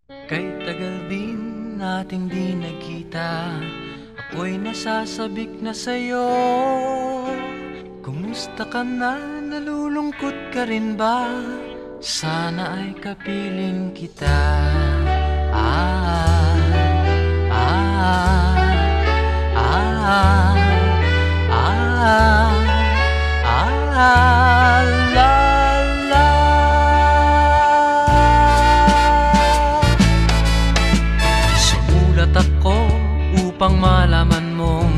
Kay tagal din nating di nagkita, ako'y nasasabik na sa'yo. Kumusta ka na? Nalulungkot ka rin ba? Sana ay kapiling kita. Ah, ah, ah, ah, ah, la, la. Sumulat ako upang malaman mong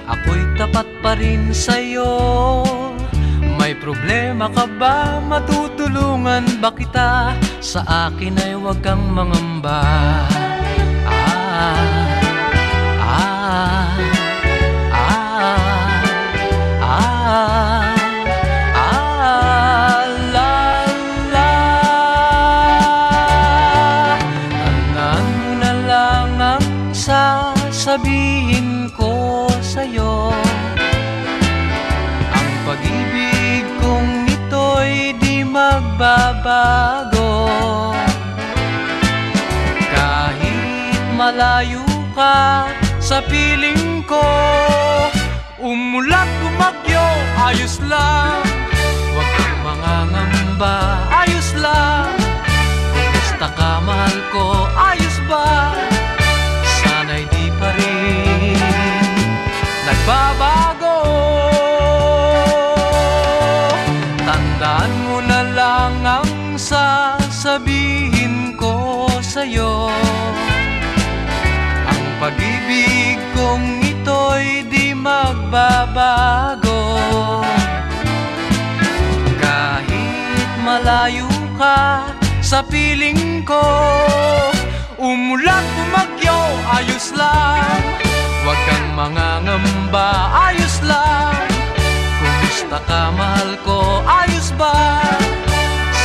ako'y tapat pa rin sa'yo. May problema ka ba? Matutulungan ba kita? Sa akin ay huwag kang mangamba. Ah, ah, ah, ah, ah, la, la. Tandaan mo na lang ang sasabihin ko sa'yo. Ang pag-ibig kong ito'y di magbabago. Kahit malayo ka sa piling ko, umulat bumagyo, ayos lang. Huwag kang mangangamba, ayos lang. Kumusta ka, mahal ko, ayos ba? Sana'y di pa rin nagbabago. Tandaan mo na lang ang sasabihin ko sa'yo. Ang pag-ibig kong ito'y di magbabago. Kahit malayo ka sa piling ko, umulat bumagyo, ayos lang. Huwag kang mangangamba, ayos lang. Kumusta ka, mahal ko, ayos ba?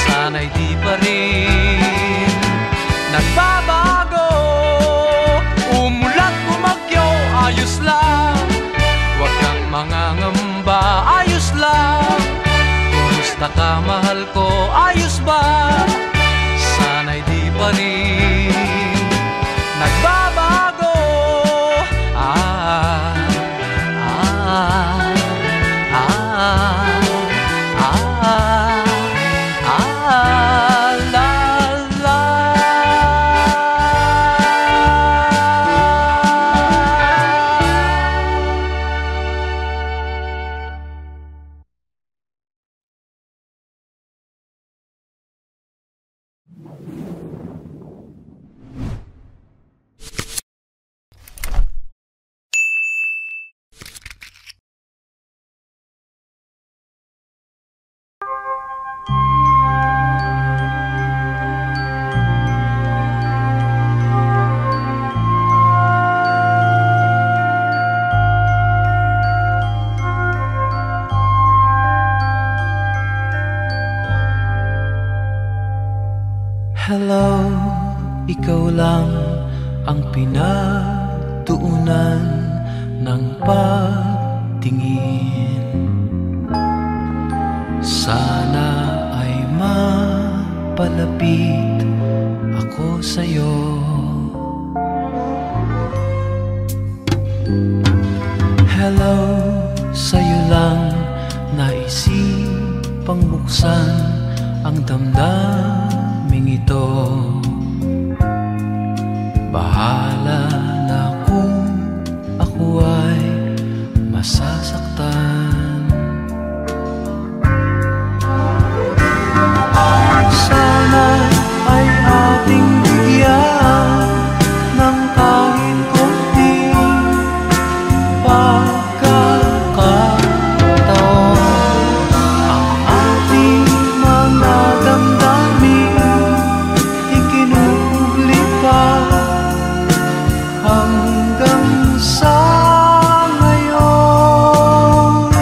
Sana'y di pa rin nagbabago. Umulat bumagyo, ayos lang. Huwag kang mangangamba, ayos lang. Kumusta ka, mahal ko, ayos ba? Sana'y di pa rin nagbabago. Ah, ah, hello, ikaw lang ang pinagtuunan ng pagtingin. Sana ay mapalapit ako sa'yo. Hello, sa'yo lang naisipang buksan ang damdamin ito. Bahala na kung ako ay masasaktan. Sana ay ating bigyan ng kahit konting pagkakataon. Ang ating mga damdamin ikinubli pa hanggang sa ngayon.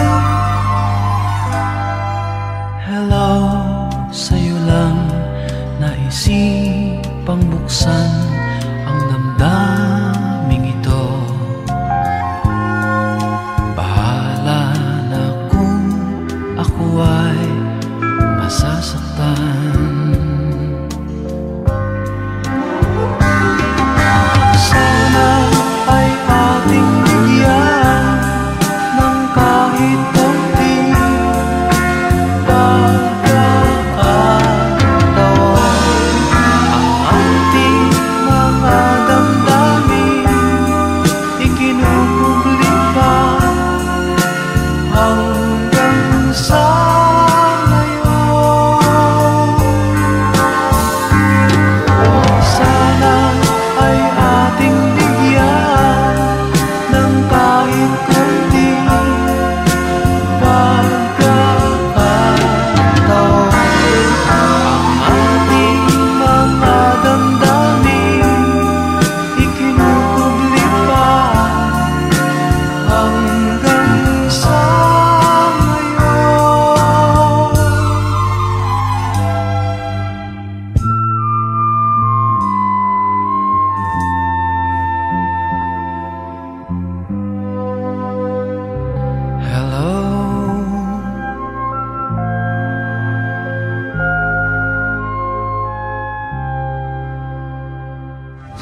Hello, sa'yo lang naisipang buksan ang damdaming ito. Bahala na kung ako ay masasaktan.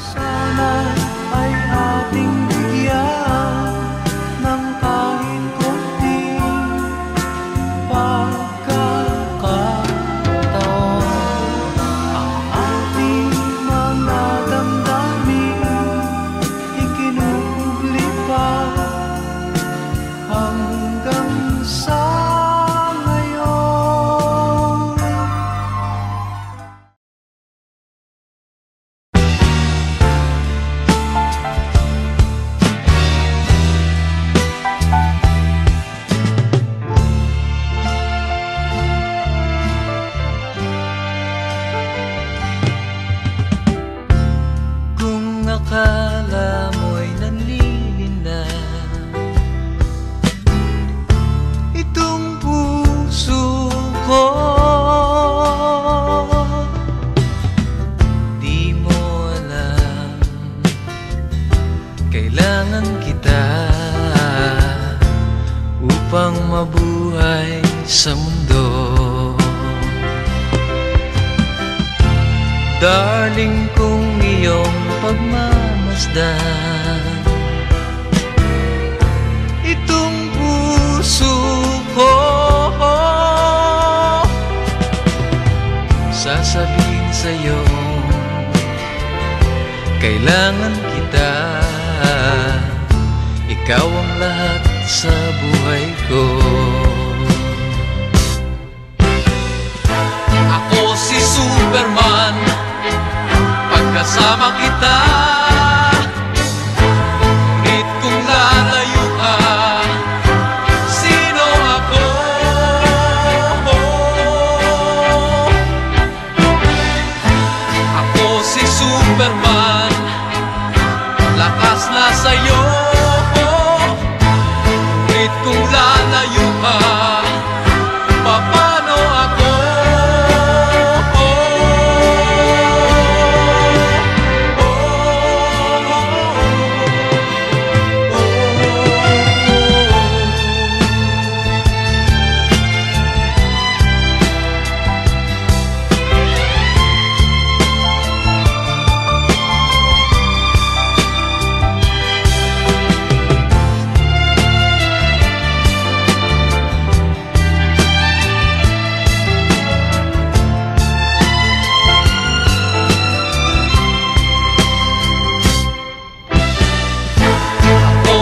Sana ay ating bigyan ng kahit konting pagkakataon. Ang ating mga damdamin ikinukubli pa hanggang sa ngayon. Kung akala mo'y nanlilinlang itong puso ko, di mo alam, kailangan kita upang mabuhay sa mundo. Darling, kung iyong pagmamasdan itong puso ko, sasabihin sa'yo, kailangan kita, ikaw ang lahat sa buhay ko. Ako si Superman, pagkasama kita, ngunit kung lalayo ka, sino ako? Ako si Superman, lakas na sa'yo, ngunit kung lalayo ka, paano ako?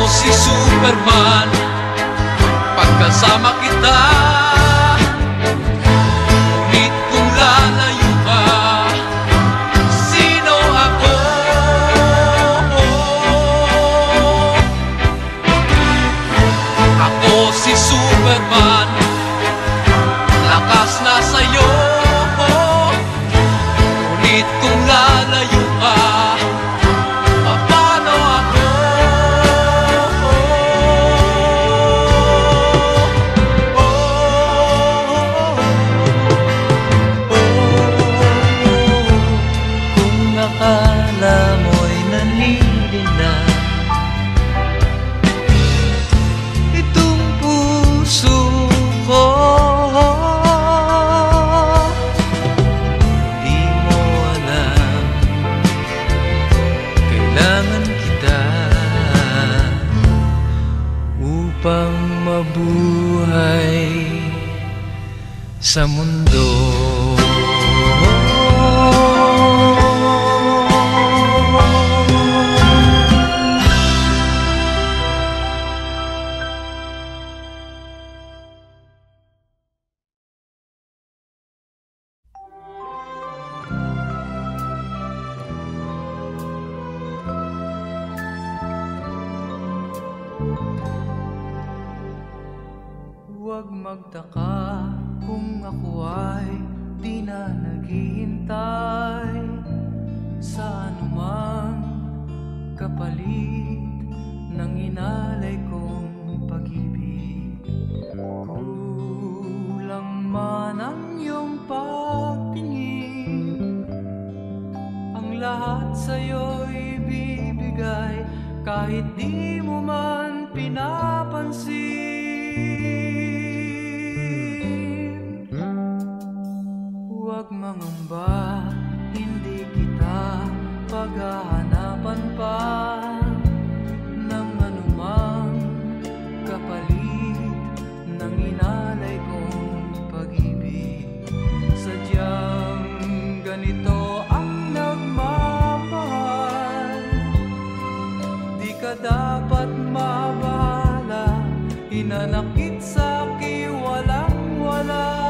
Si Superman, pagkasama kita, ngunit kung lalayo ka, sino ako? Ako si Superman, lakas na sa'yo, ngunit kung lalayo ka, paano ako? Akala mo'y nanlilinlang itong puso ko, di mo alam, kailangan kita upang mabuhay sa mundo. Huwag magtaka kung ako ay di na naghihintay sa anumang kapalit ng inalay kong pag-ibig. Kulang man ang iyong pagtingin, ang lahat sa'yo'y bibigay kahit di mo man pinapansin. Huwag mangamba, hindi kita paghahanap. hanapan pa ng anumang kapalit ng inalay kong pag-ibig. Sadyang ganito ang nagmamahal, di ka dapat mabahala, hinanakit sa'ki walang-wala.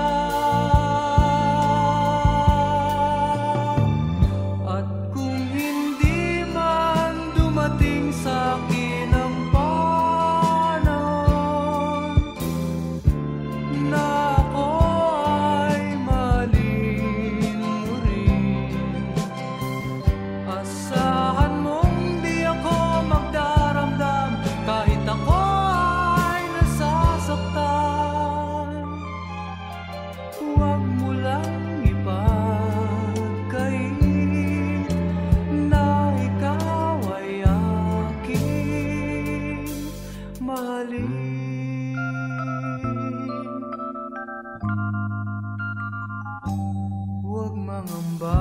Huwag mangamba,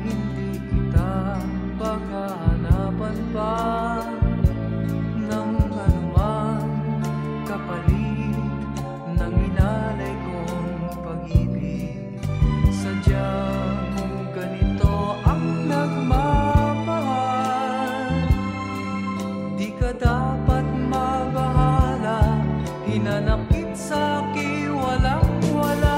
hindi kita paghahanapan pa ng anumang kapalit ng inalay kong pag-ibig. Sadyang ganito ang nagmamahal, di ka dapat mabahala, hinanakit sa'ki walang-wala.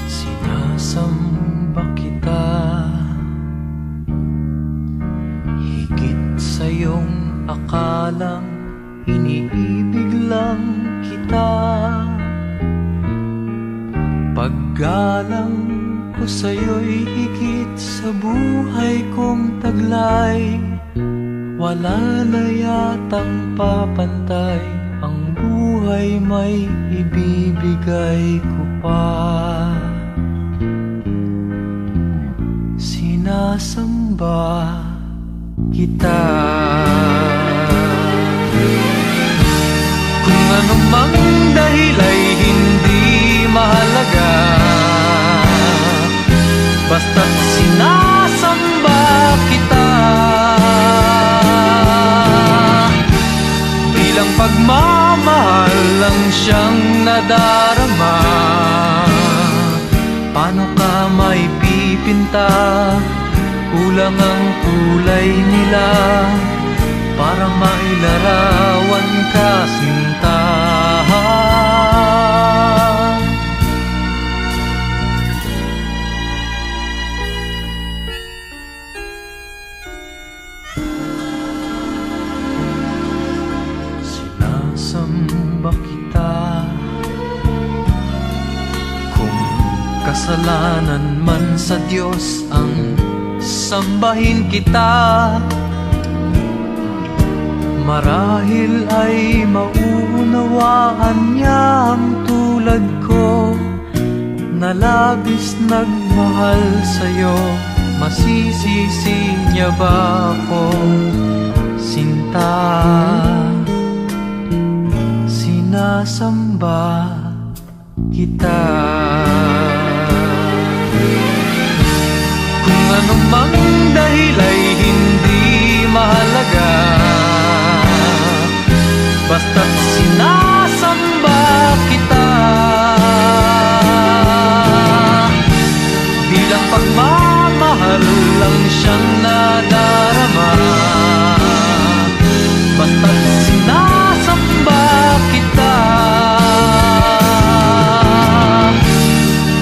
Sinasamba kita, higit sa iyong akalang iniibig lang kita. Paggalang ko sa'yo'y higit sa buhay kong taglay. Wala na yatang papantay, ang buhay may ibibigay ko pa. Sinasamba kita. Kung anumang dahil ay hindi mahalaga, basta't sinasamba kita. Bilang pagmamahal lang siyang nadarama. Paano ka may pipinta? Kulang ang kulay nila para mailarawan ka, sinta. Sinasamba kita. Kung kasalanan man sa Diyos ang sambahin kita, marahil ay mauunawaan niya ang tulad ko na labis nagmahal sa'yo. Masisisi niya ba akong sinta? Sinasamba kita. Kung anumang dahil ay hindi mahalaga, basta't sinasamba kita. Bilang pagmamahal lang siyang nadarama, basta't sinasamba kita.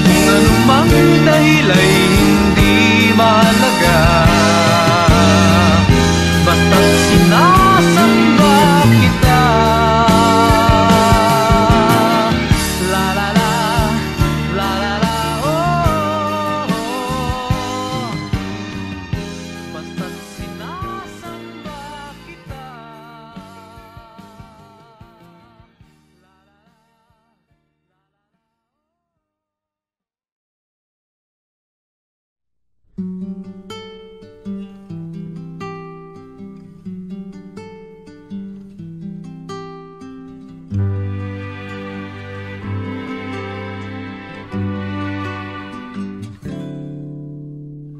Kung anumang dahil ay hindi mahalaga, basta't sinasamba kita. La la la, la la la, oh, oh. Basta't sinasamba kita.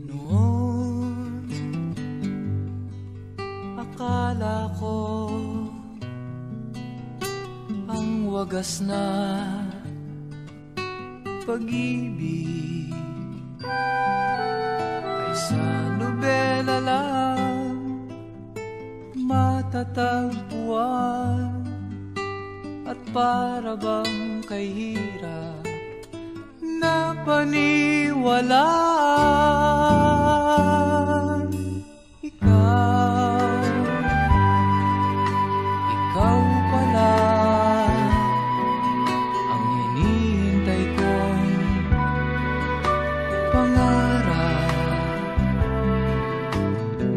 Noon, akala ko ang wagas na pag-ibig ay sa nobela lang matatagpuan, at para bang kahirap na paniwalaan. Ikaw pala ang hinihintay kong pangarap.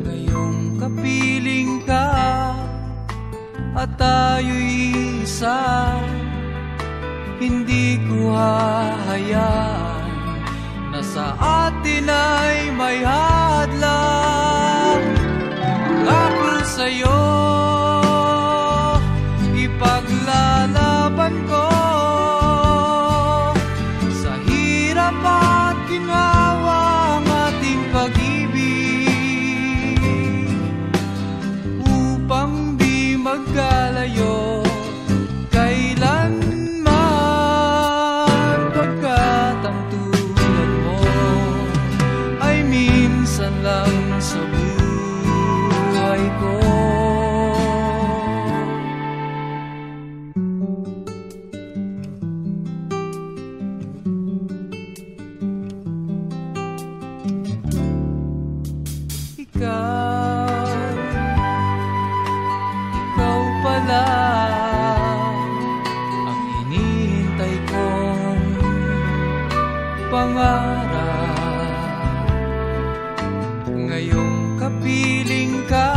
Ngayong kapiling ka at tayo'y isa, hindi ko hahayaan na sa atin ay may hadlang. Pangako sa'yo, ipaglalaban ko sa hirap at ginhawa ang ating pag-ibig, upang di magkalayo kailanman, pagkat ang tulad mo ay minsan lang sa buhay ko. Ikaw pala ang hinihintay kong pangarap. Ngayong kapiling ka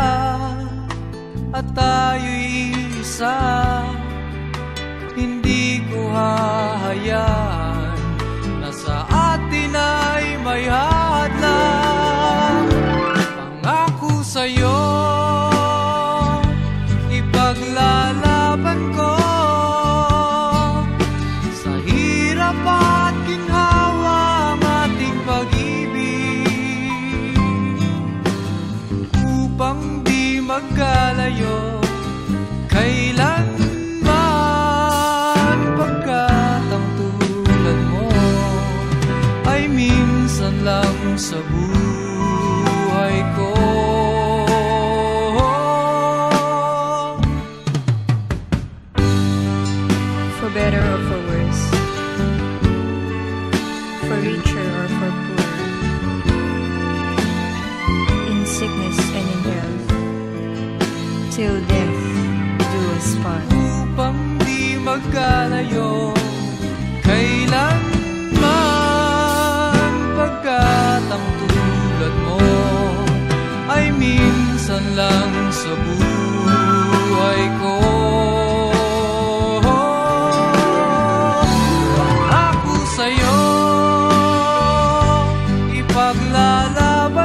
at tayo'y isa, hindi ko hahayaan na sa atin ay may hadlang. Pangako sa'yo, ipaglalaban ko sa hirap at ginhawa ang ating pag-ibig, upang di magkalayo kailanman, pagkat ang tulad mo ay minsan lang sa buhay ko. For better or for worse, for richer or for poor, in sickness and in health, till death do us part. Upang di magkalayo kailanman, pagkat ang tulad mo ay minsan lang sa buhay ko. Pangako sa'yo, ipaglalaban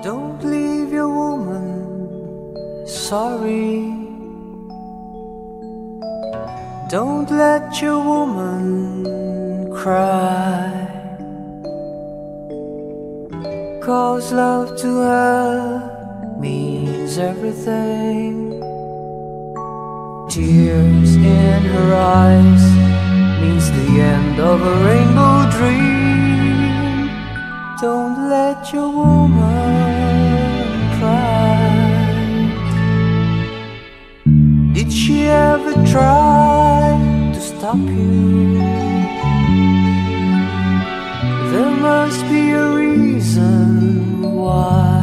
Don't leave your woman sorry. Don't let your woman cry, 'cause love to her means everything. Tears in her eyes means the end of a rainbow dream. Don't let your woman cry. Did she ever try to stop you? There must be a reason why.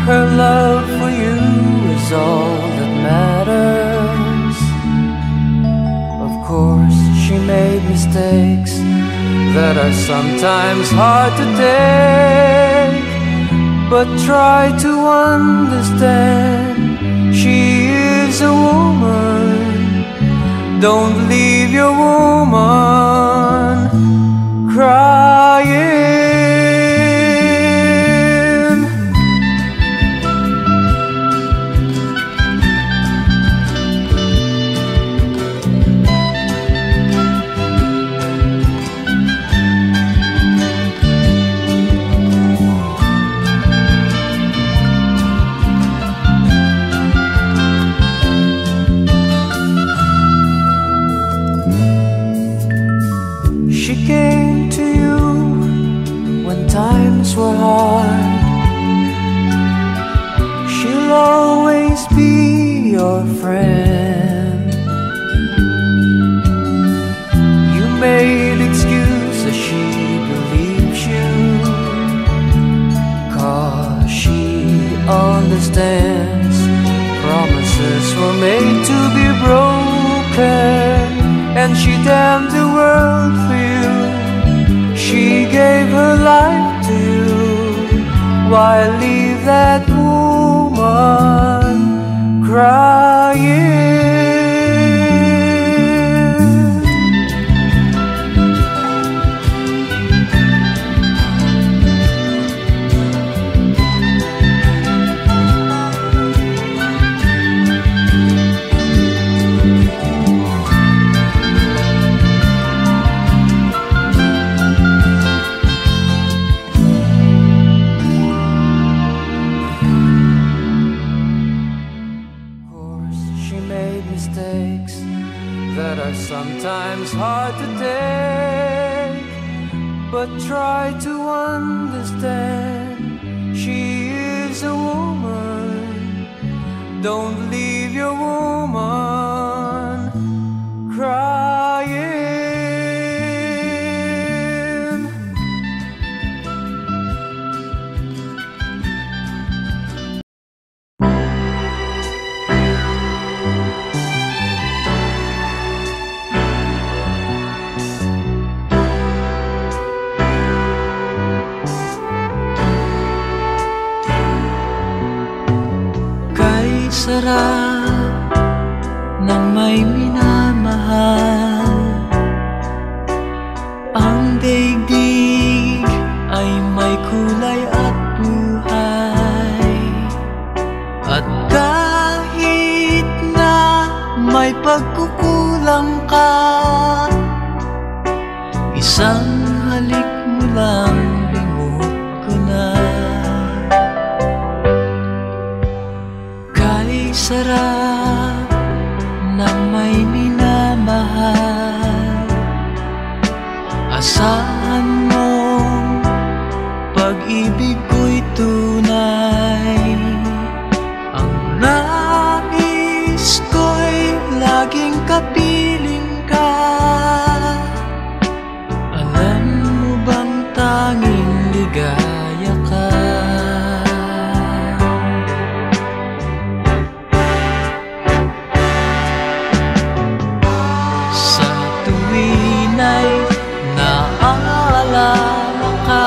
Her love for you is all that matters. Of course, she made mistakes that are sometimes hard to take, but try to understand, she is a woman. Don't leave your woman crying. She came to you when times were hard. She'll always be your friend. You made excuses, she believes you, 'cause she understands promises were made to be broken. And she damned the world for you. She gave her life to you. Why leave that woman crying? Mistakes that are sometimes hard to take, but try to understand, she is a woman. Don't leave your woman crying. Sarap ng may minamahal, ang daigdig ay may kulay at buhay. At kahit na may pagkukulang ka, isang halik mo lang limot ko na. Sarap ng may minamahal, asahan mong pag-ibig ko'y tunay. Ang nais ko'y laging kapiling ka. Alam mo bang tanging ligaya ka? Naaalala ka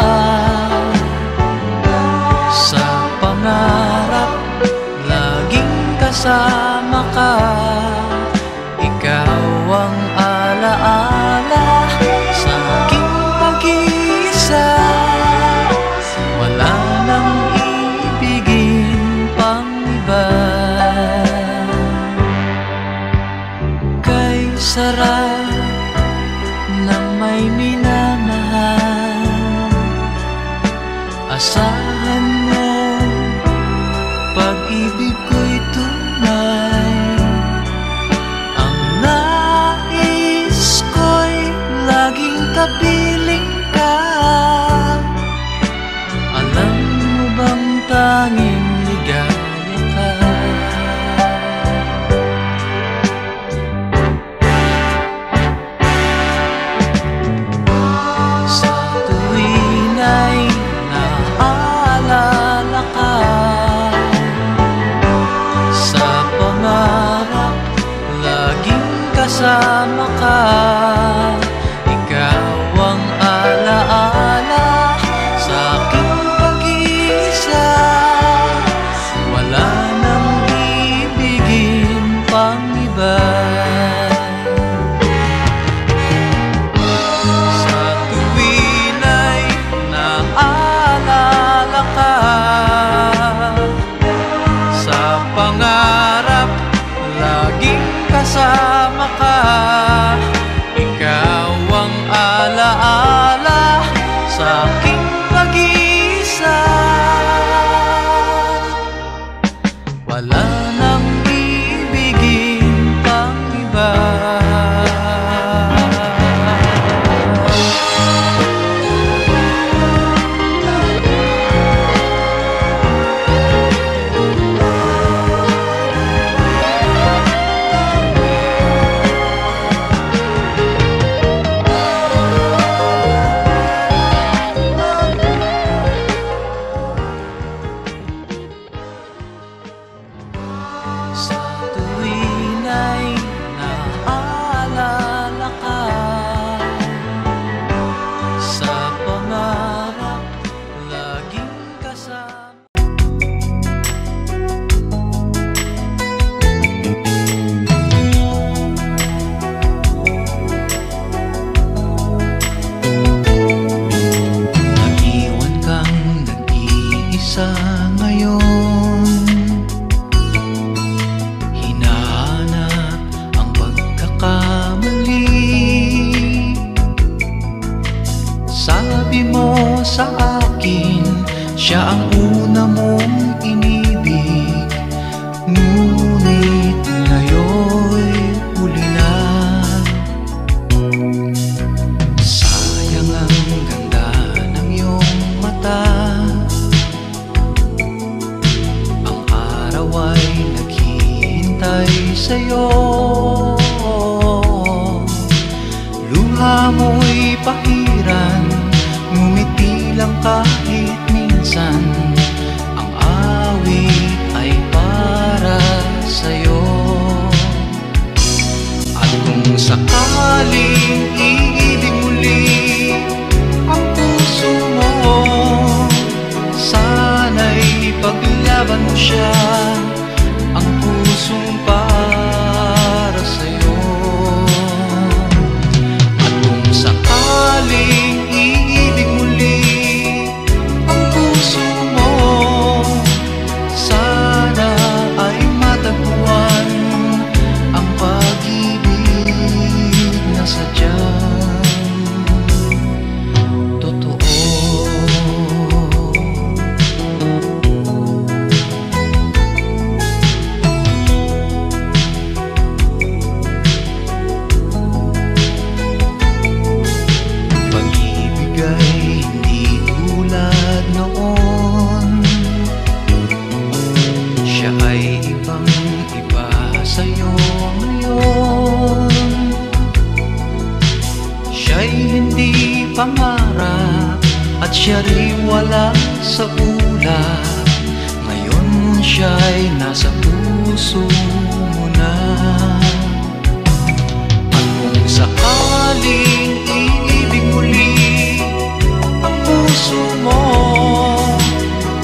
sa pangarap, laging kasama ka. Ikaw ang alaala sa aking pag-iisa. Asahan mo, pag-ibig ko'y tunay. Ang nais ko'y laging kapiling ka. Alam mo bang tanging ligaya ka? Sa tuwin ay naaalala ka, sa pangarap laging kasama ka. Ikaw ang alaala sa aking pag-iisa. Wala nang ibigin pang iba. Sa tuwin ay naaalala ka, sa pangarap laging kasama ka. Ikaw ang alaala sa aking pag-iisa. Wala nang ibigin pang iba. Sa tuwin ay naaalala ka, sa pangarap laging kasama. Nag-iwan kang nag-iisa ngayon, hinahanap ang pagkakamali. Sabi mo sa akin, siya ang una mong inibig. Ngunit ngayon'y huli na. Sayang ang ganda ng iyong mata. Ang araw ay naghihintay sa'yo. Luha mo'y pahiran, ngumiti lang kahit minsan. Ang awit ay para sa'yo. At kung sakaling iibig muli ang puso mo, sana'y ipaglaban mo siya, ang pusong para sa'yo. At kung sakaling iibig muli ang puso mo, sana ay matagpuan ang pag-ibig na sadyang totoo. Pag-ibig ay hindi tulad noon, siya ay ibang-iba sa'yo ngayon. Siya'y hindi pangarap at siya rin wala sa ulap. Ngayon siya'y nasa puso mo na. At kung sakaling iibig muli ang puso mo,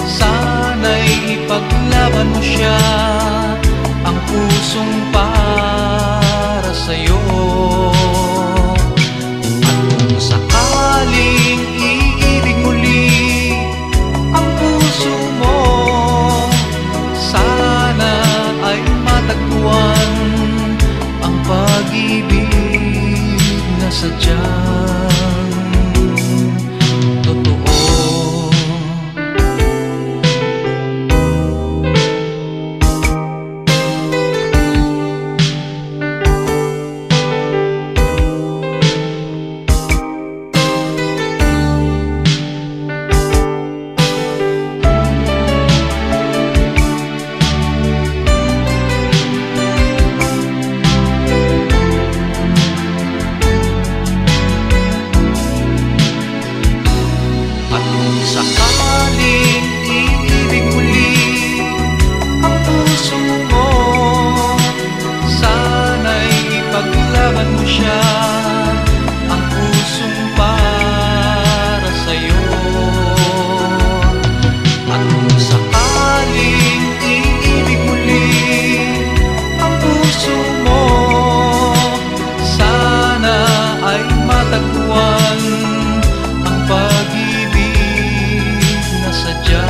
sana'y ipaglaban mo siya, ang pusong para sa'yo. At kung sakaling iibig muli ang puso mo, sana ay matagpuan ang pag-ibig na sadyang totoo. sakaling iibig muli ang puso mo, sana'y ipaglaban mo siya, ang pusong para sa'yo. At kung sakaling iibig muli ang puso mo, sana ay matagpuan ang pag-ibig na sadyang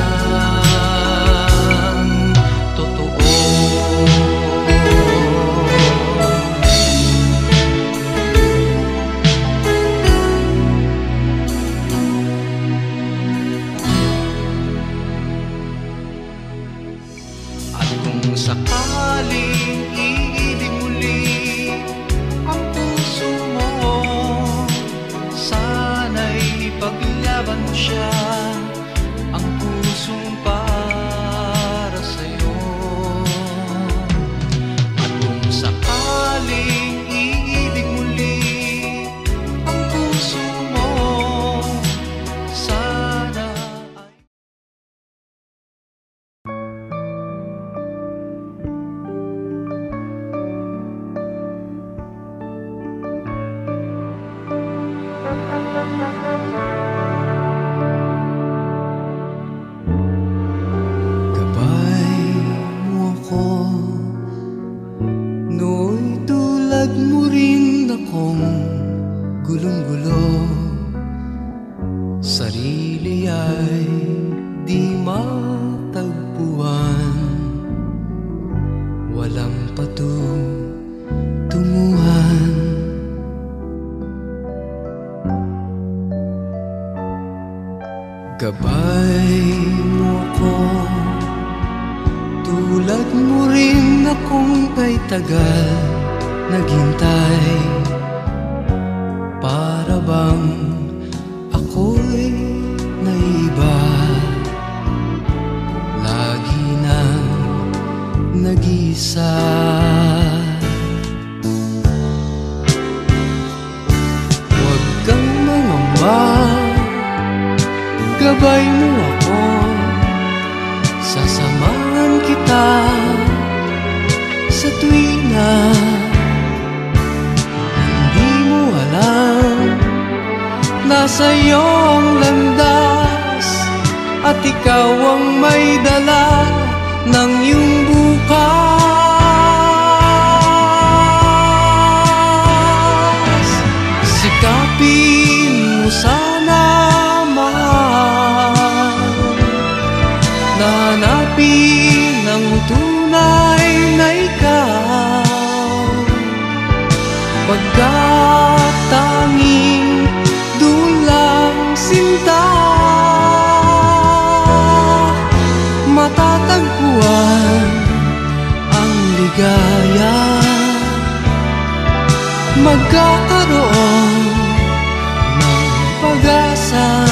totoo. At kung sakaling iibig muli ang puso mo, sana'y ipaglaban mo siya, ang pusong para sa'yo. At kung sakaling iibig muli ang puso mo, sana ay gabay mo ako, nooy tulad mo rin akong gulong-gulo. Sarili ay di matagpuan, walang patunguhan. Gabay mo ako, tulad mo rin akong kay tagal naghintay. Para bang ako'y naiba, lagi nang nag-isa. Huwag kang mangamba, gabay mo ako, sasamahan kita sa tuwina. Hindi mo alam, nasa'yo ang landas, at ikaw ang may dala ng iyong bukas. Sikapin mo sana, hanapin ang tunay na ikaw, pagkat tanging dulang sinta matatagpuan ang ligaya. Magkakaroon ng pag-asa,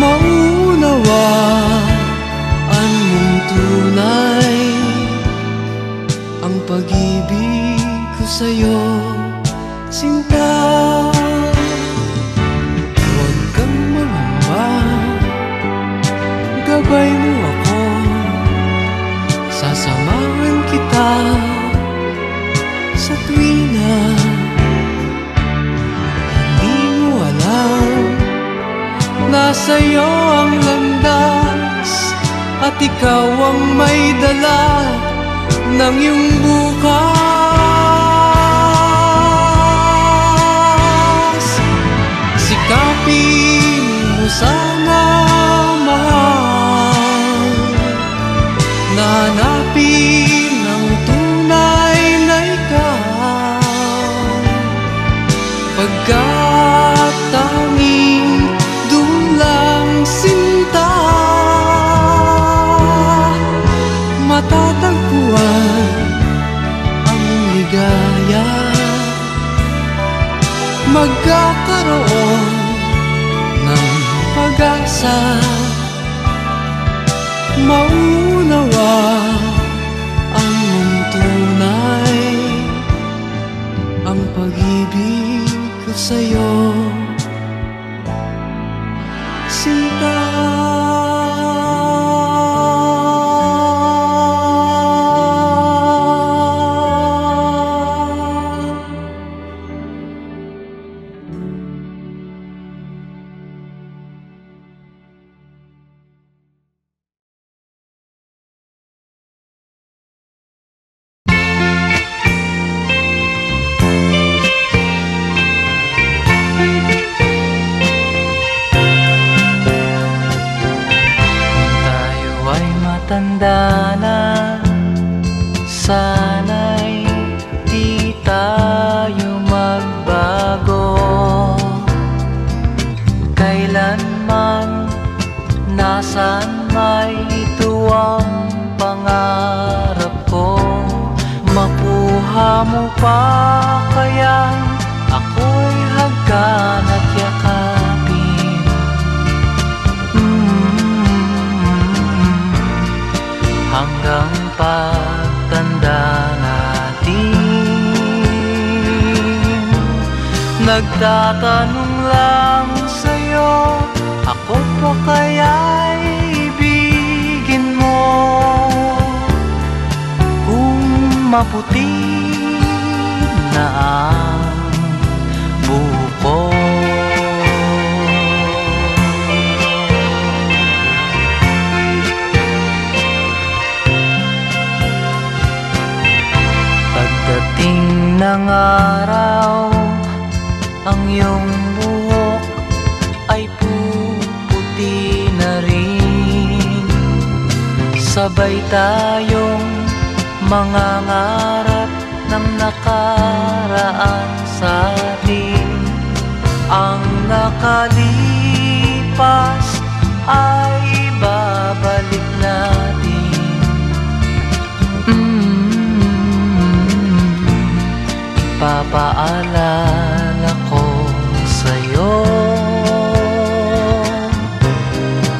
maunawaan mong tunay ang pag-ibig ko sa'yo, sinta. Huwag kang mangamba, gabay mo ako, sasamahan kita sa tuwina. Hindi mo alam, nasa'yo ang landas, at ikaw ang may dala ng iyong bukas. Sikapin mo sana, mahal, na hanapin ang tunay na ikaw, pagkat tanging dulang sinta matatagpuan ang ligaya. Magkakaroon ng pag-asa, sinta. Tanda na, sana'y di tayo magbago. Kailanman, nasan may ito ang pangarap ko. Makuha mo pa kaya ako'y hagkan at yakapin. Hanggang pagtanda natin, nagtatanong lang sa'yo, ako pa kaya'y ibigin mo? Kung maputi na ang buko, pagdating ng araw, ang iyong buhok ay puputi na rin. Sabay tayong mangangarap ng nakaraan sa atin. Ang nakalipas ay babalik natin. Ipapaalala ko sa'yo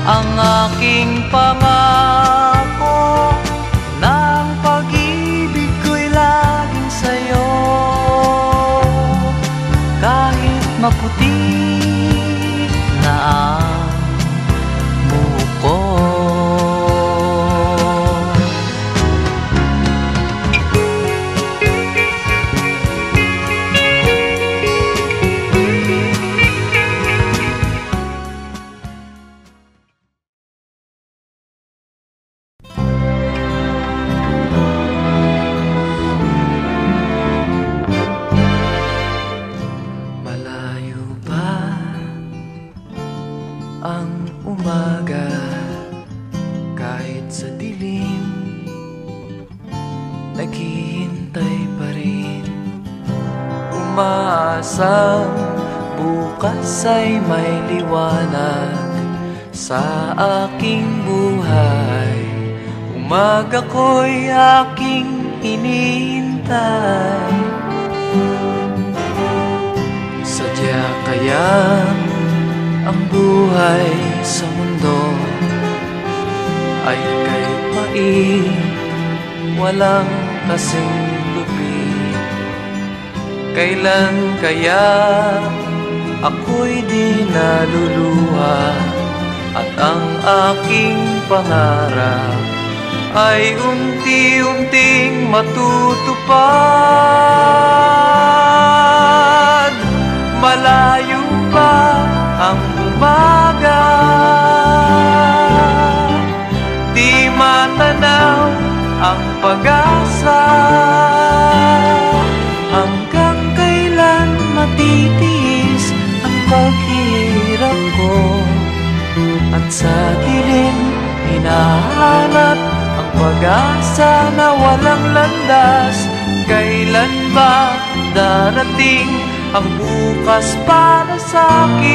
ang aking pangako, ng pag-ibig ko'y laging sa'yo. Kahit maputi na ang buko, ang umaga kahit sa dilim, naghihintay pa rin. Umaasang bukas ay may liwanag sa aking buhay. Umaga ko'y aking hinihintay. Sadya kayang ang buhay sa mundo ay kay pait, walang kasing lupit. Kailan kaya ako'y di naluluha at ang aking pangarap ay unti-unting matutupad. Malayo pa ang umaga, di matanaw ang pag-asa. Hanggang kailan matitiis ang paghihirap ko, at sa dilim hinahanap ang pag-asa na walang landas. Kailan ba darating ang bukas para sa'kin?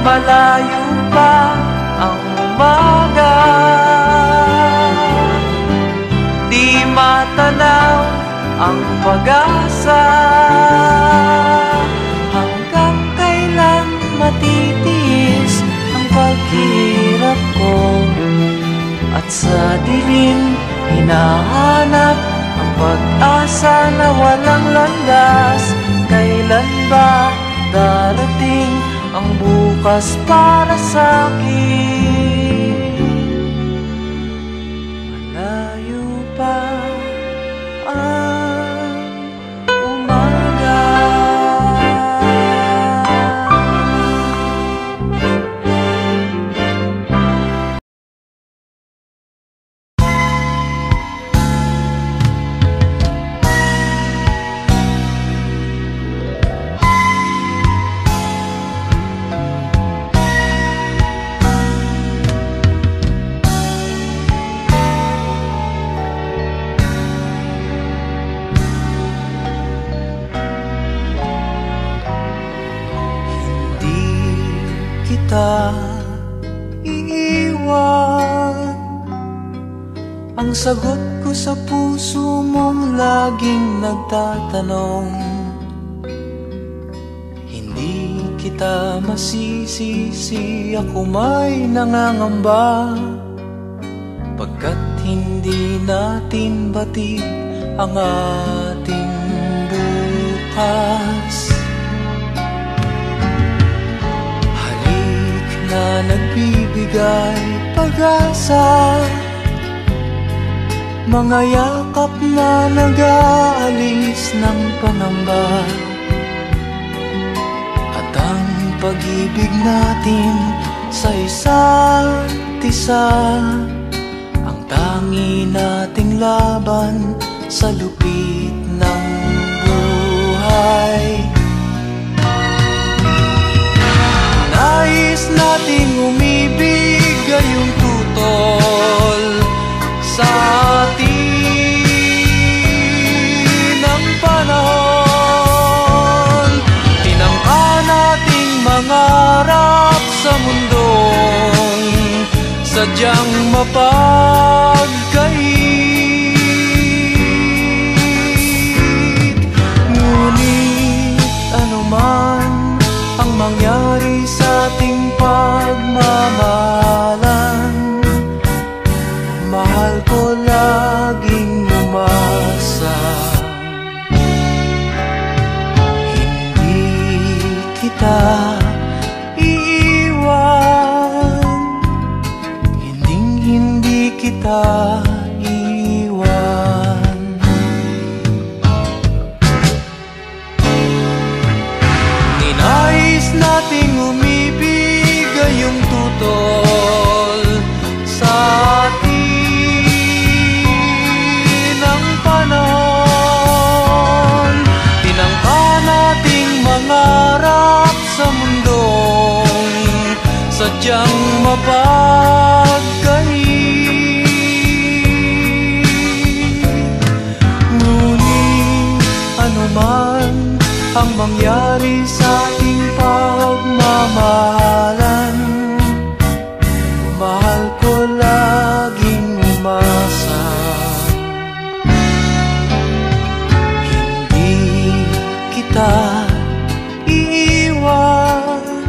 Malayo pa ang umaga, di matanaw ang pag-asa. Hanggang kailan matitiis ang paghirap ko, at sa dilim hinahanap ang pag-asa na walang landas. Kailan ba darating bukas para sa'kin. Malayo pa ang umaga. Kita iiwan. Ang sagot ko sa puso mong laging nagtatanong. Hindi kita masisisi, ako may nangangamba, pagkat hindi natin batid ang ating bukas. Na nagbibigay pag-asa, mga yakap na nag-aalis ng pangamba, at ang pag-ibig natin sa isa't isa, ang tangi nating laban sa lupit ng buhay. Nais nating umibig gayong tutol sa atin ang panahon. Tinangka nating mangarap sa mundong sadyang mapagkait. Ngunit anuman ang mangyari sa ating pagmamahalan, mahal ko laging umasa. Hindi kita iiwan, hindi kita iiwan. Ninais nating umibig gayong tutol sa atin ang panahon. Tinangka nating mangarap sa mundong sadyang mapagkait. Ngunit anuman ang mangyari sa ating pagmamahalan, mahal ko laging umasa. Hindi kita iiwan,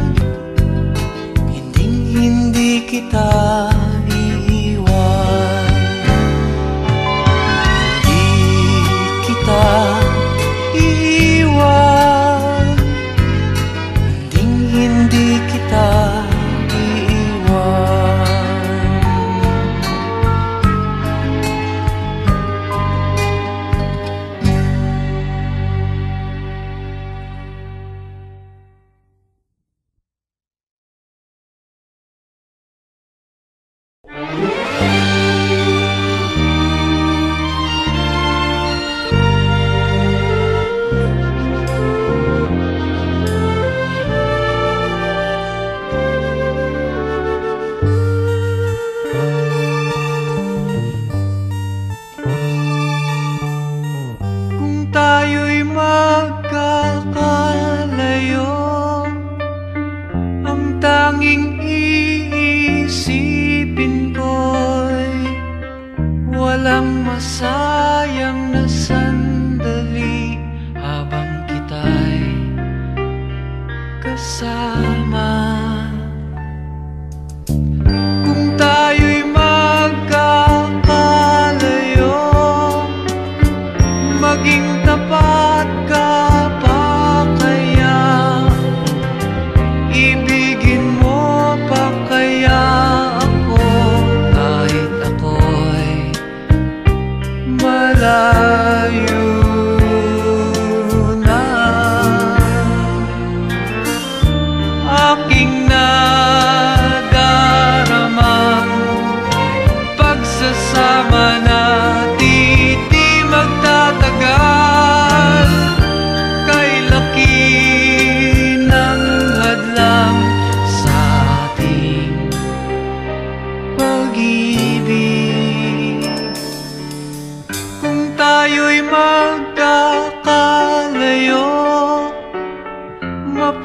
hindi kita iiwan. Hindi kita iiwan, hindi kita iiwan. Kung tayo'y magkakalayo, ang tanging iisipin ko'y walang masayang na sandali habang kita'y kasama. Kung tayo'y magkakalayo, maging tapat ka pa kaya ibigin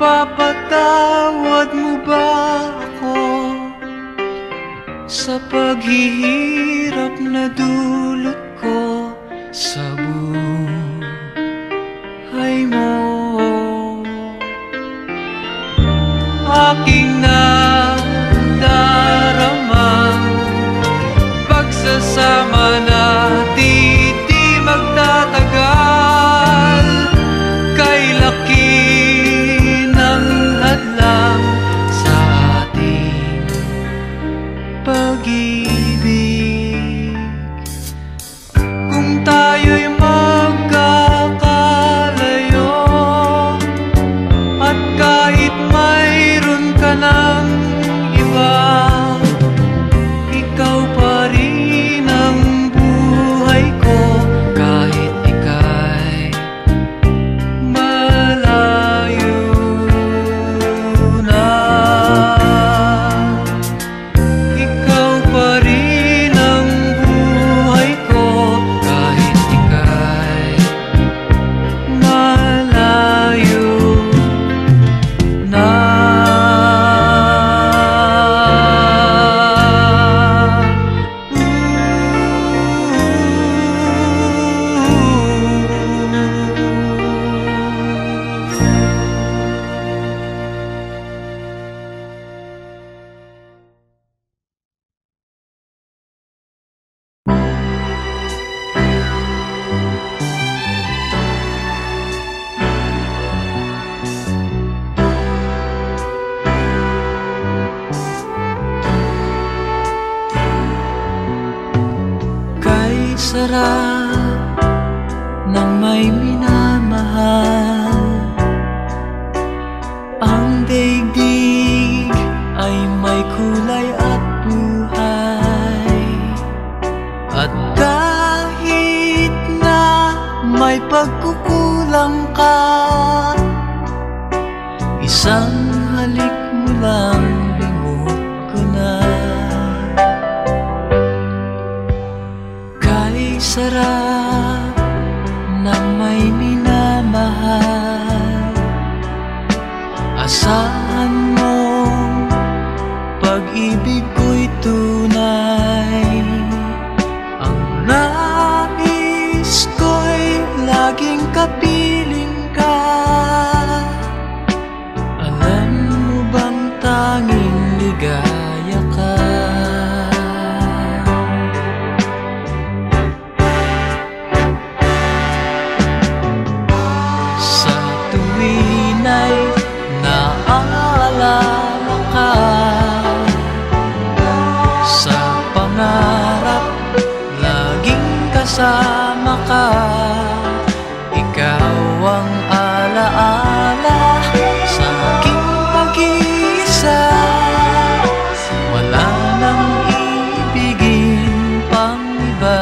Ipapatawad mo ba ako sa paghihirap na dulot ko sa buhay mo? Aking nadaramang pagsasama natin di magtatagal. Kay laki ng hadlang sa ating pag-ibig. Kung tayo'y magkakalayo at kahit mayroon ka ng iba, ikaw pa rin ang buhay ko kahit ika'y malayo na. Ikaw pa rin ang buhay ko kahit ika'y malayo na. Kay sarap ng may minamahal, ang daigdig ay may kulay at buhay. At kahit na may pagkukulang ka, isang halik mo lang limot ko na. Kay sarap ng may minamahal, asahan mo pag-ibig ko'y tunay. Ang nais ko'y laging kapiling ka. Alam mo bang tanging ligaya ka? Sa tuwin ay naaalala ka, sa pangarap laging kasama ka. Ikaw ang alaala sa aking pag-iisa. Wala nang ibigin pang iba.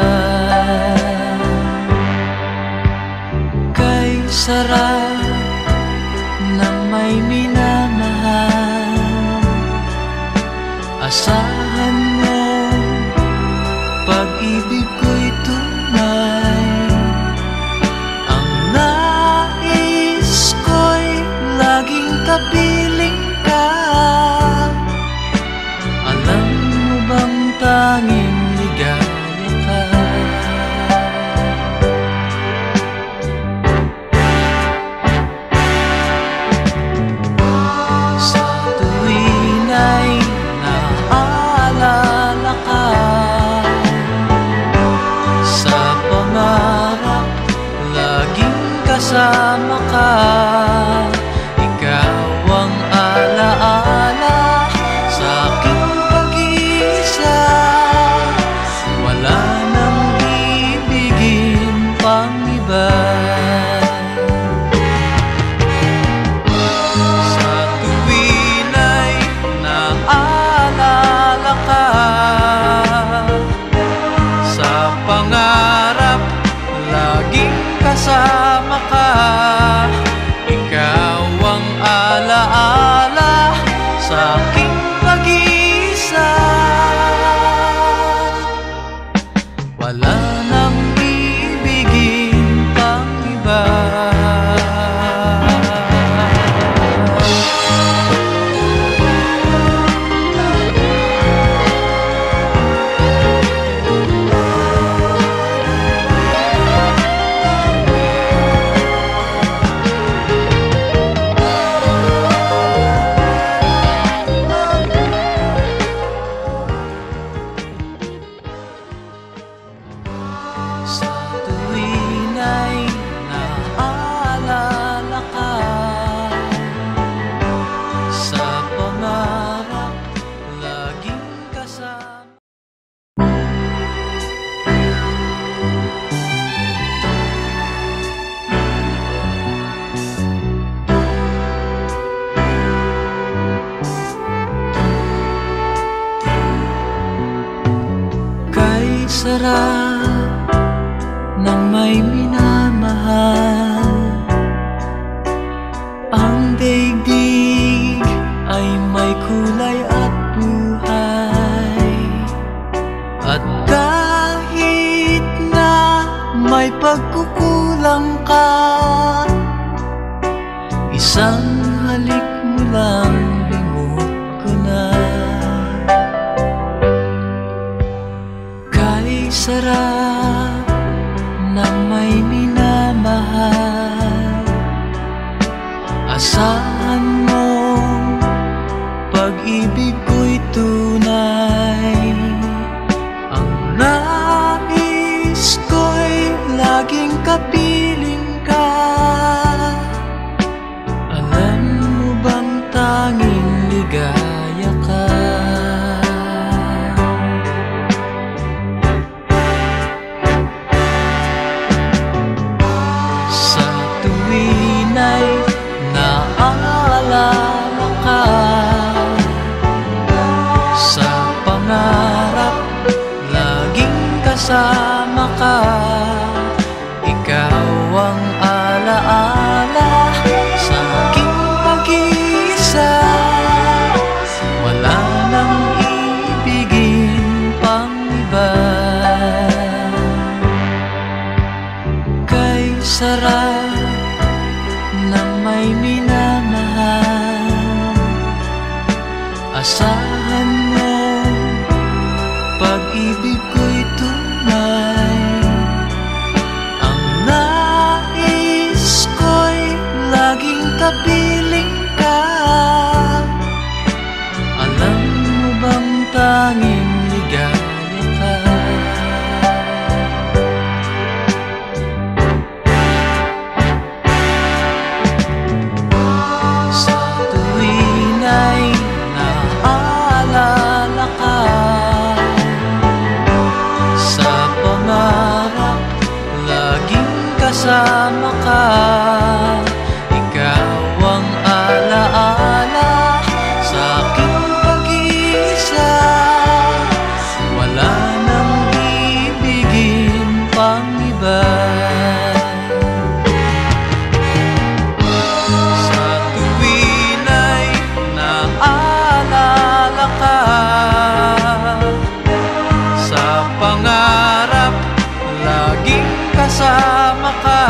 Kay sarap ng may minamahal, asahan mo pag-ibig ko'y tunay. Ang nais ko'y laging kapiling ka. Alam mo bang tanging ligaya ka? Sa tuwin ay naaalala ka, sa pangarap laging kasama ka. Ikaw ang alaala sa aking pag-iisa. Wala nang ibigin pang iba. Sa tuwin ay naaalala ka, sa pangarap laging kasama ka. Ikaw ang alaala sa aking pag-iisa. Wala nang ibigin pang iba. sa pangarap laging kasama. Kay sarap ng may minamahal, ang daigdig ay may kulay at buhay. At kahit na may pagkukulang ka, isang halik mo lang limot ko na. Kay sarap ng may minamahal, asahan mo pag-ibig ko'y tunay. Ang nais ko'y laging kapiling ka. Alam mo bang tanging ligaya ka? Sa tuwin ay naaalala ka, sa pangarap laging kasama ka. Ikaw ang alaala sa aking pag-iisa. Wala nang ibigin pang iba. Kay sarap ng may minamahal, asahan mo pag-ibig ko'y tunay. Ang nais ko'y laging kapiling ka. Alam mo bang tanging ligaya ka? Sa tuwin ay naaalala ka, sa pangarap laging kasama ka. Ikaw ang alaala sa aking pag-iisa. Wala nang ibigin pang iba. Sa tuwin ay naaalala ka, sa pangarap laging kasama ka.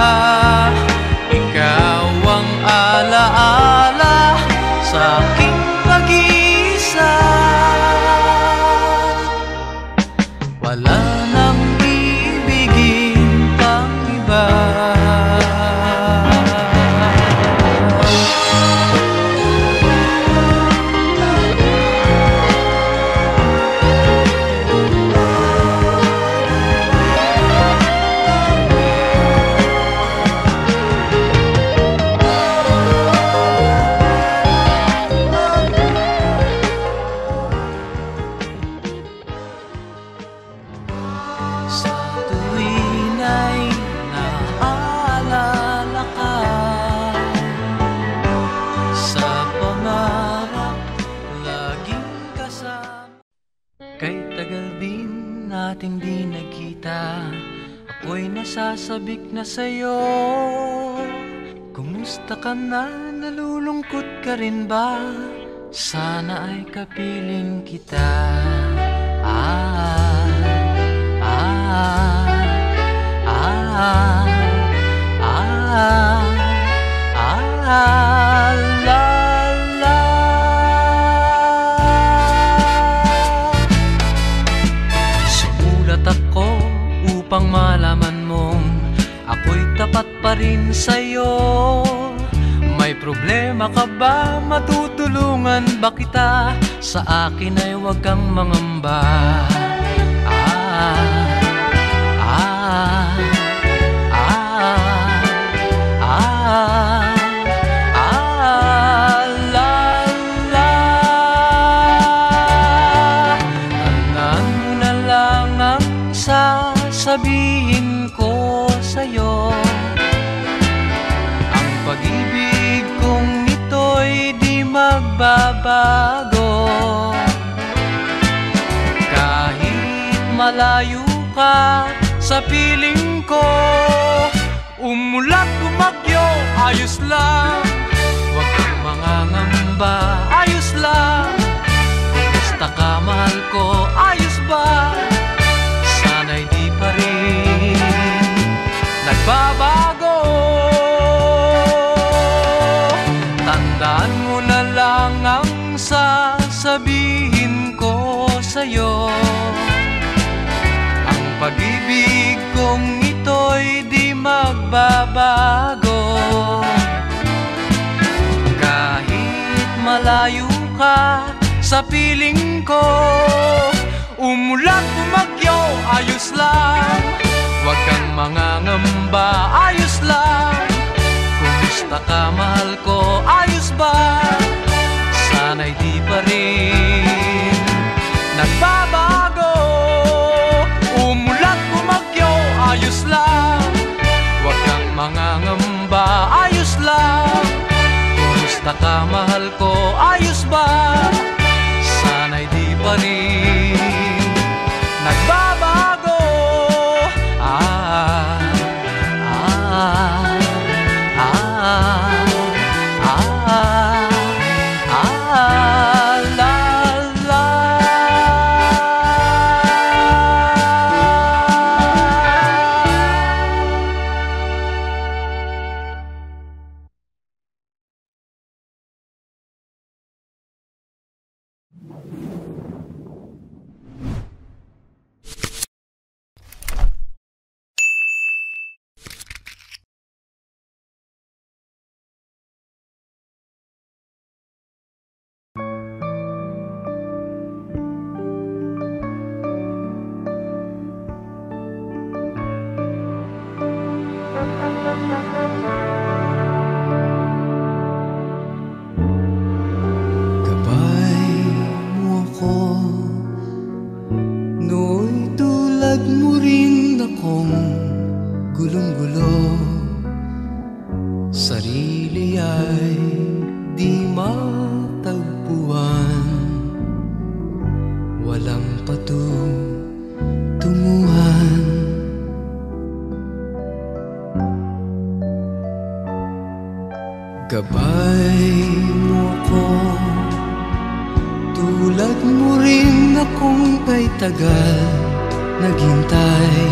Ikaw ang alaala sa aking pag-iisa. Wala nang ibigin pang iba. Sa tuwin ay naaalala ka, sa pangarap laging kasama. Kay tagal din nating di nagkita, ako'y nasasabik na sa'yo. Kumusta ka na? Nalulungkot ka rin ba? Sana ay kapiling kita. Sumulat ako upang malaman mong ako'y tapat pa rin sa'yo. May problema ka ba? Matutulungan ba kita? Sa akin ay huwag kang mangamba. sasabihin ko sa'yo, ang pag-ibig kong ito'y di magbabago. Kahit malayo ka sa piling ko, umulat bumagyo, ayos lang. Huwag kang mangangamba, ayos lang. Kumusta ka, mahal ko, ayos ba? Sana'y di pa rin nagbabago. Tandaan mo na lang ang sasabihin ko sa'yo, ang pag-ibig kong ito'y di magbabago. Kahit malayo ka sa piling ko, umulat bumagyo, ayos lang. Huwag kang mangangamba, ayos lang. Kumusta ka, mahal ko, ayos ba? Sana'y di pa rin nagbabago. Umulat bumagyo, ayos lang. Huwag kang mangangamba, ayos lang. Kumusta ka, mahal ko, ayos ba? Sana'y di pa rin nagbabago. Sarili ay di matagpuan, walang patunguhan. Gabay mo ako, tulad mo rin akong kay tagal naghintay.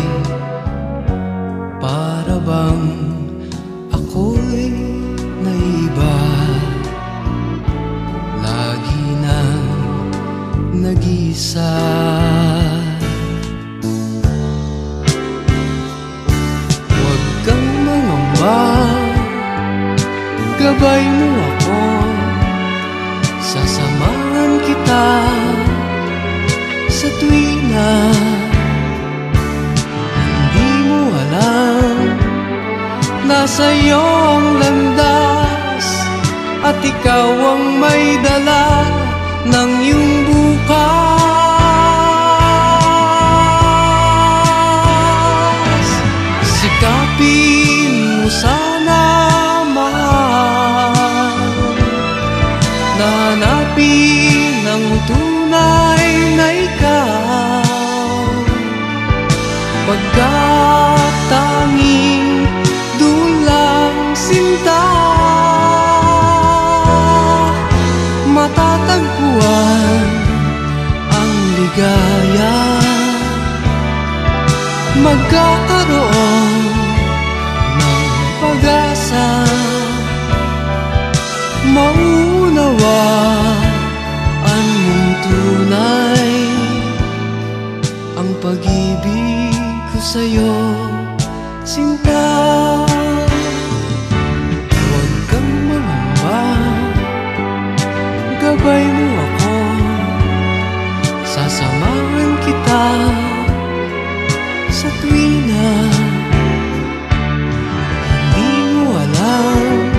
Para bang ako'y naiba, lagi nang nag-isa. Huwag kang mangamba, gabay mo ako, sasamahan kita sa tuwina. Hindi mo alam, nasa iyo ang landas, at ikaw ang may dala ng iyong bukas. Sikapin mo sana, mahal, na hanapin ang tunay na ikaw, pagkat tanging dulang sinta matatagpuan ang ligaya. Magkakaroon ng pag-asa, maunawaan mong tunay ang pag-ibig ko sa'yo, sinta. Huwag kang mangamba, gabay mo ako, sasamahan kita sa tuwina. Hindi mo alam,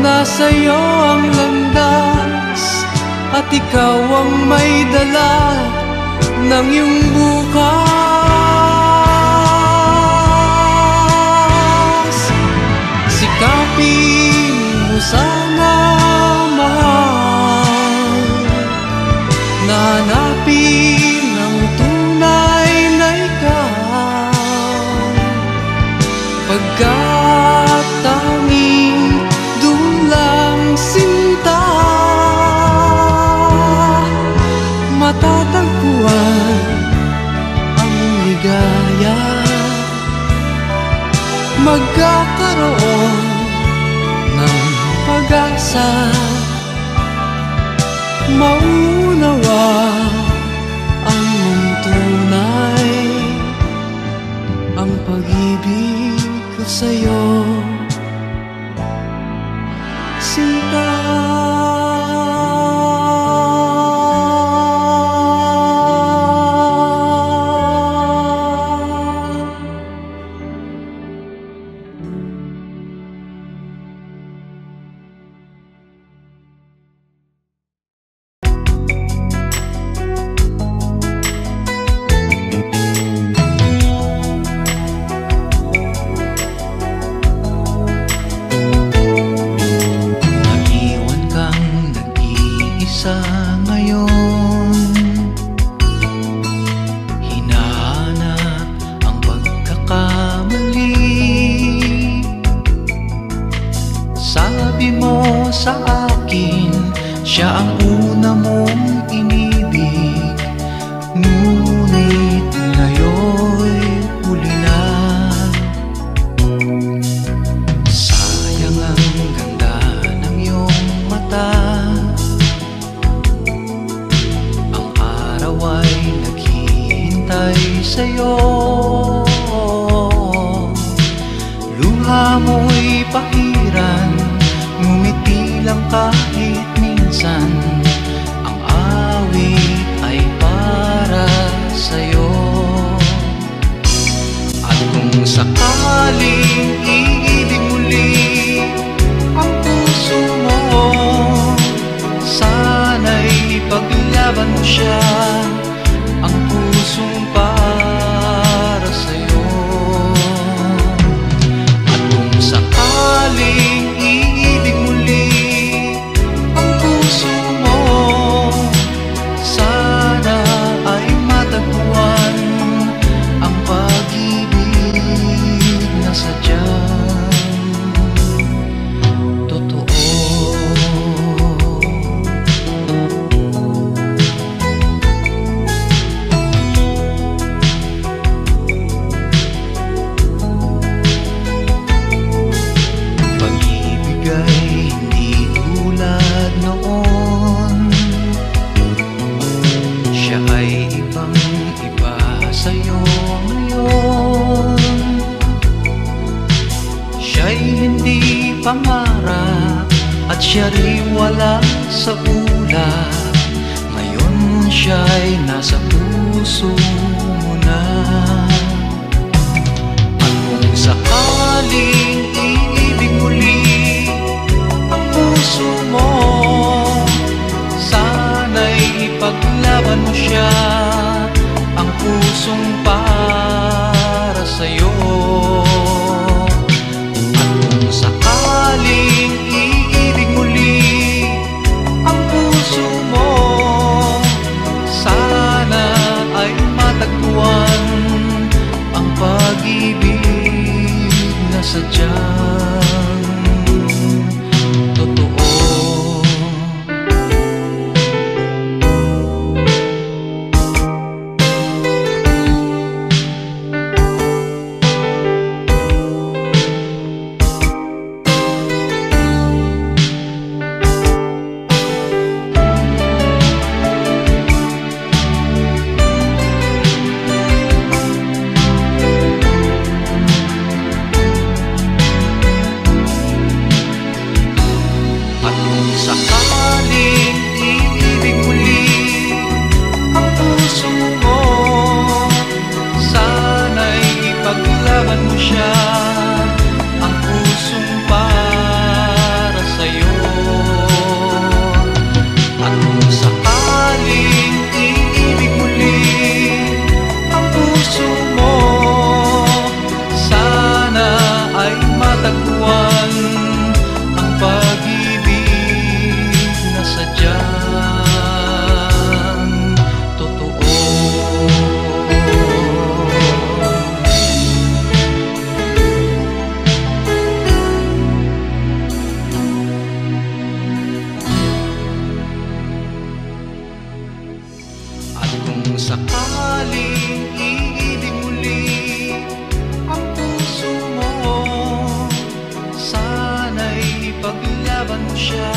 nasa iyo ang landas, at ikaw ang may dala ng iyong bukas. maunawa ang tunay, ang pag-ibig ko sa'yo, sinta. Sa akin, siya ang una mong inibig, ngunit ngayon'y huli na. Sayang ang ganda ng iyong mata, ang araw ay naghihintay sa'yo. Luha mo'y pahiran, ngumiti lang kahit minsan, ang awit ay para sa'yo. At kung sakaling iibig muli ang puso mo, sana'y ipaglaban mo siya, ang pusong para sa'yo. At kung sakaling pangarap at siya rin wala sa ulap, ngayon siya'y nasa puso mo na. At kung sakaling iibig muli ang puso mo, sana'y ipaglaban mo siya, ang pusong para sa'yo. Sakaling iibig muli ang puso mo, sana ay matagpuan ang pag-ibig na sadyang totoo. Sakaling iibig muli ang puso mo, sana'y ipaglaban mo siya, ang pusong para sa'yo. At kung sakaling iibig muli ang puso mo, sana ay matagpuan ang pag-ibig sadyang totoo. At kung sakaling iibig muli ang puso mo, sana'y ipaglaban mo siya,